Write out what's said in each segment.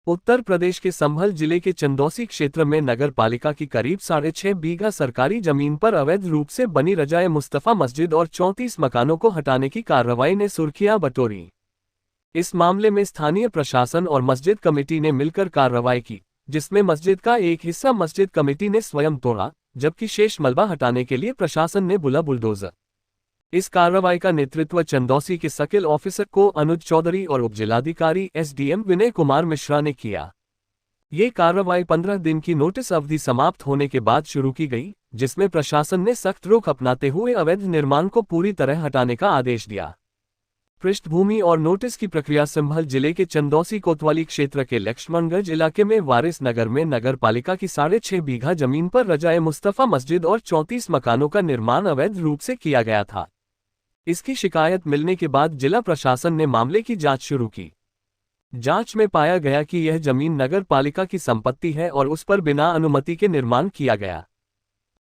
उत्तर प्रदेश के संभल जिले के चंदौसी क्षेत्र में नगर पालिका की करीब 6.5 बीघा सरकारी जमीन पर अवैध रूप से बनी रजाए मुस्तफा मस्जिद और 34 मकानों को हटाने की कार्रवाई ने सुर्खियां बटोरी। इस मामले में स्थानीय प्रशासन और मस्जिद कमेटी ने मिलकर कार्रवाई की, जिसमें मस्जिद का एक हिस्सा मस्जिद कमेटी ने स्वयं तोड़ा, जबकि शेष मलबा हटाने के लिए प्रशासन ने बुला बुलडोजर। इस कार्रवाई का नेतृत्व चंदौसी के सर्किल ऑफिसर को अनुज चौधरी और उपजिलाधिकारी एसडीएम विनय कुमार मिश्रा ने किया। ये कार्रवाई 15 दिन की नोटिस अवधि समाप्त होने के बाद शुरू की गई, जिसमें प्रशासन ने सख्त रुख अपनाते हुए अवैध निर्माण को पूरी तरह हटाने का आदेश दिया। पृष्ठभूमि और नोटिस की प्रक्रिया संभल जिले के चंदौसी कोतवाली क्षेत्र के लक्ष्मणगंज इलाके में वारिस नगर में नगर पालिका की 6.5 बीघा जमीन पर रजाए मुस्तफा मस्जिद और 34 मकानों का निर्माण अवैध रूप से किया गया था। इसकी शिकायत मिलने के बाद जिला प्रशासन ने मामले की जांच शुरू की। जांच में पाया गया कि यह जमीन नगर पालिका की संपत्ति है और उस पर बिना अनुमति के निर्माण किया गया।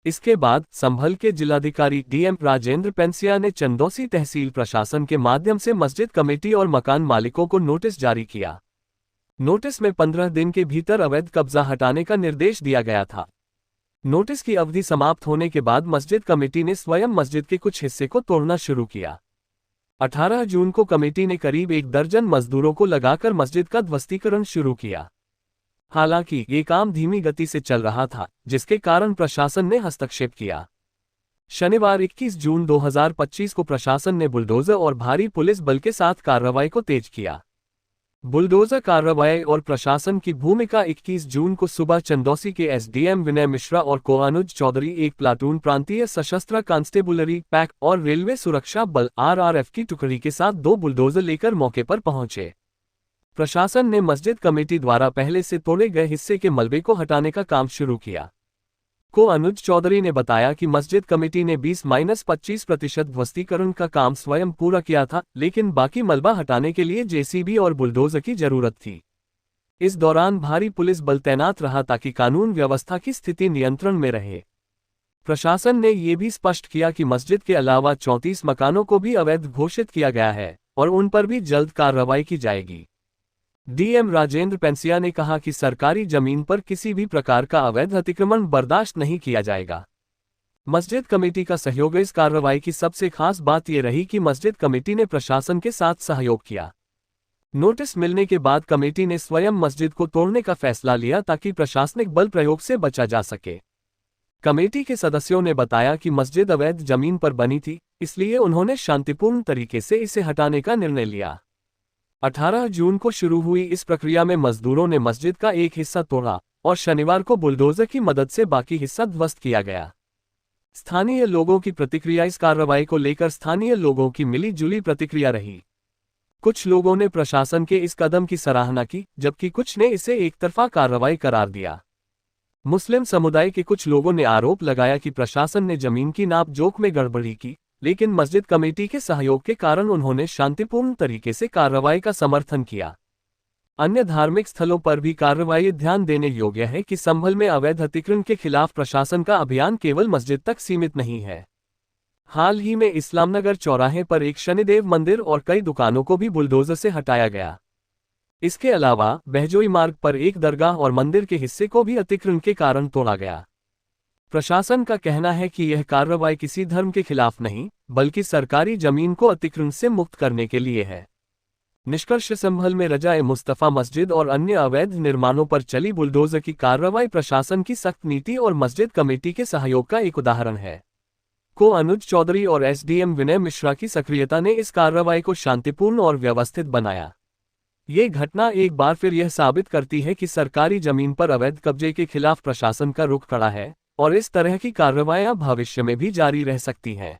इसके बाद संभल के जिलाधिकारी डीएम राजेंद्र पेंसिया ने चंदौसी तहसील प्रशासन के माध्यम से मस्जिद कमेटी और मकान मालिकों को नोटिस जारी किया। नोटिस में 15 दिन के भीतर अवैध कब्जा हटाने का निर्देश दिया गया था। नोटिस की अवधि समाप्त होने के बाद मस्जिद कमेटी ने स्वयं मस्जिद के कुछ हिस्से को तोड़ना शुरू किया। 18 जून को कमेटी ने करीब 1 दर्जन मजदूरों को लगाकर मस्जिद का ध्वस्तीकरण शुरू किया। हालांकि ये काम धीमी गति से चल रहा था, जिसके कारण प्रशासन ने हस्तक्षेप किया। शनिवार 21 जून 2025 को प्रशासन ने बुलडोजर और भारी पुलिस बल के साथ कार्रवाई को तेज किया। बुलडोजर कार्रवाई और प्रशासन की भूमिका 21 जून को सुबह चंदौसी के एसडीएम विनय मिश्रा और को अनुज चौधरी एक प्लाटून प्रांतीय सशस्त्र कांस्टेबुलरी पैक और रेलवे सुरक्षा बल आरआरएफ की टुकड़ी के साथ 2 बुलडोजर लेकर मौके पर पहुंचे। प्रशासन ने मस्जिद कमेटी द्वारा पहले से तोड़े गए हिस्से के मलबे को हटाने का काम शुरू किया। को अनुज चौधरी ने बताया कि मस्जिद कमेटी ने 20-25% ध्वस्तीकरण का काम स्वयं पूरा किया था, लेकिन बाकी मलबा हटाने के लिए जेसीबी और बुलडोजर की जरूरत थी। इस दौरान भारी पुलिस बल तैनात रहा ताकि कानून व्यवस्था की स्थिति नियंत्रण में रहे। प्रशासन ने ये भी स्पष्ट किया कि मस्जिद के अलावा 34 मकानों को भी अवैध घोषित किया गया है और उन पर भी जल्द कार्रवाई की जाएगी। डीएम राजेंद्र पेंसिया ने कहा कि सरकारी जमीन पर किसी भी प्रकार का अवैध अतिक्रमण बर्दाश्त नहीं किया जाएगा। मस्जिद कमेटी का सहयोग। इस कार्रवाई की सबसे खास बात यह रही कि मस्जिद कमेटी ने प्रशासन के साथ सहयोग किया। नोटिस मिलने के बाद कमेटी ने स्वयं मस्जिद को तोड़ने का फैसला लिया ताकि प्रशासनिक बल प्रयोग से बचा जा सके। कमेटी के सदस्यों ने बताया कि मस्जिद अवैध जमीन पर बनी थी, इसलिए उन्होंने शांतिपूर्ण तरीके से इसे हटाने का निर्णय लिया। 18 जून को शुरू हुई इस प्रक्रिया में मजदूरों ने मस्जिद का एक हिस्सा तोड़ा और शनिवार को बुलडोजर की मदद से बाकी हिस्सा ध्वस्त किया गया। स्थानीय लोगों की प्रतिक्रिया। इस कार्रवाई को लेकर स्थानीय लोगों की मिली जुली प्रतिक्रिया रही। कुछ लोगों ने प्रशासन के इस कदम की सराहना की, जबकि कुछ ने इसे एकतरफा कार्रवाई करार दिया। मुस्लिम समुदाय के कुछ लोगों ने आरोप लगाया कि प्रशासन ने जमीन की नाप जोख में गड़बड़ी की, लेकिन मस्जिद कमेटी के सहयोग के कारण उन्होंने शांतिपूर्ण तरीके से कार्रवाई का समर्थन किया। अन्य धार्मिक स्थलों पर भी कार्रवाई ध्यान देने योग्य है कि संभल में अवैध अतिक्रमण के खिलाफ प्रशासन का अभियान केवल मस्जिद तक सीमित नहीं है। हाल ही में इस्लामनगर चौराहे पर एक शनिदेव मंदिर और कई दुकानों को भी बुलडोजर से हटाया गया। इसके अलावा बहजोई मार्ग पर एक दरगाह और मंदिर के हिस्से को भी अतिक्रमण के कारण तोड़ा गया। प्रशासन का कहना है कि यह कार्रवाई किसी धर्म के खिलाफ नहीं, बल्कि सरकारी जमीन को अतिक्रमण से मुक्त करने के लिए है। निष्कर्ष संभल में रजाए मुस्तफा मस्जिद और अन्य अवैध निर्माणों पर चली बुलडोजर की कार्रवाई प्रशासन की सख्त नीति और मस्जिद कमेटी के सहयोग का एक उदाहरण है। को अनुज चौधरी और एसडीएम विनय मिश्रा की सक्रियता ने इस कार्रवाई को शांतिपूर्ण और व्यवस्थित बनाया। ये घटना एक बार फिर यह साबित करती है कि सरकारी जमीन पर अवैध कब्जे के खिलाफ प्रशासन का रुख कड़ा है और इस तरह की कार्रवाइयां भविष्य में भी जारी रह सकती हैं।